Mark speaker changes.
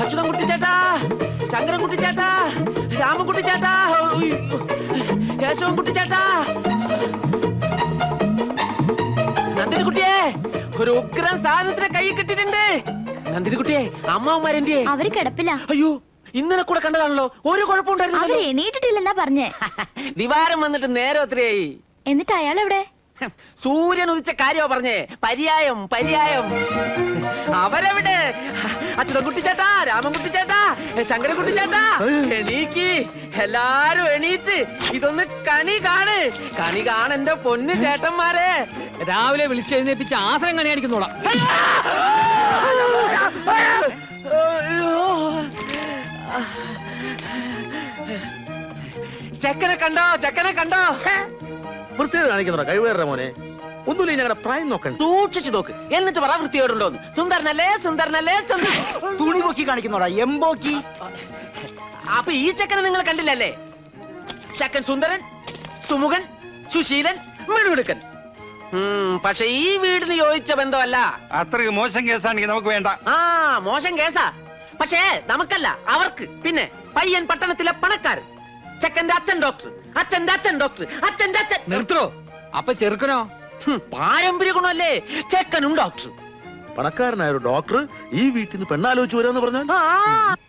Speaker 1: അച്യുതൻകുട്ടി ചേട്ടാ, ശങ്കരൻകുട്ടി ചേട്ടാ, രാമൻകുട്ടി ചേട്ടാ, കേശവൻകുട്ടി ചേട്ടാ, നന്ദിനിക്കുട്ടിയെ, ഒരു ഉഗ്രൻ സാധനത്തിനെ കൈ കിട്ടിയിട്ടുണ്ട്. നന്ദിനിക്കുട്ടിയെ, അമ്മാവന്മാരെന്തിയെ?
Speaker 2: അവര് കിടപ്പില്ല.
Speaker 1: അയ്യോ, ഇന്നലെ കൂടെ കണ്ടതാണല്ലോ, ഒരു കുഴപ്പമുണ്ടായിരുന്നു.
Speaker 2: അവര് എണീറ്റിട്ടില്ലെന്നാ പറഞ്ഞേ.
Speaker 1: ദിവാരം വന്നിട്ട് നേരം എത്രയായി?
Speaker 2: എന്നിട്ട് അയാൾ എവിടെ?
Speaker 1: സൂര്യൻ ഉദിച്ച കാര്യോ പറഞ്ഞേ. പര്യായം പര്യായം. അവരെവിടെ? അച്യുതൻകുട്ടി ചേട്ടാ, രാമൻകുട്ടി ചേട്ടാ, ശങ്കരൻകുട്ടി ചേട്ടാ, എണീക്ക്, എല്ലാരും എണീറ്റ് ഇതൊന്ന് കണി കാണ്. കണി കാണെന്റെ പൊന്നു ചേട്ടന്മാരെ.
Speaker 3: രാവിലെ വിളിച്ചെഴുന്നേപ്പിച്ച ആസനം കണിയടിക്കുന്നോളാം.
Speaker 1: ചെക്കനെ കണ്ടോ? ചെക്കനെ കണ്ടോ?
Speaker 4: വൃത്തിയോട് കാണിക്കുന്നോ കഴിവേറെ മോനെ. ഒന്നുമില്ല, ഞങ്ങളുടെ പ്രായം നോക്കണ്ട.
Speaker 1: സൂക്ഷിച്ചു നോക്ക്, എന്നിട്ട് പറ വൃത്തിയോടുണ്ടോന്ന്. സുന്ദരനല്ലേ, സുന്ദരനല്ലേ,
Speaker 5: തുണി പൊക്കി കാണിക്കുന്നോടാ, എംബോക്കി.
Speaker 1: അപ്പൊ ഈ ചെക്കനെ നിങ്ങൾ കണ്ടില്ലല്ലേ? ചെക്കൻ സുന്ദരൻ, സുമുഖൻ, സുശീലൻ, മിടുമിടുക്കൻ. പക്ഷെ ഈ വീടിന് യോജിച്ച ബന്ധമല്ല.
Speaker 6: അത്രയ്ക്ക് മോശം കേസാണെങ്കിൽ നമുക്ക് വേണ്ട.
Speaker 1: ആ, മോശം കേസാ. പക്ഷേ നമുക്കല്ല, അവർക്ക്. പിന്നെ പയ്യൻ പട്ടണത്തിലെ പണക്കാരൻ, ചെക്കന്റെ അച്ഛൻ ഡോക്ടർ, അച്ഛന്റെ അച്ഛൻ ഡോക്ടർ, അച്ഛന്റെ അച്ഛൻ.
Speaker 3: നിർത്തോ? അപ്പൊ ചെറുക്കനോ?
Speaker 1: പാരമ്പര്യ ഗുണമല്ലേ, ചെക്കനും ഡോക്ടർ.
Speaker 4: പണക്കാരനായ ഒരു ഡോക്ടർ ഈ വീട്ടിൽ നിന്ന് പെണ്ണാലോചിച്ച് വരാന്ന് പറഞ്ഞാൽ
Speaker 1: ആ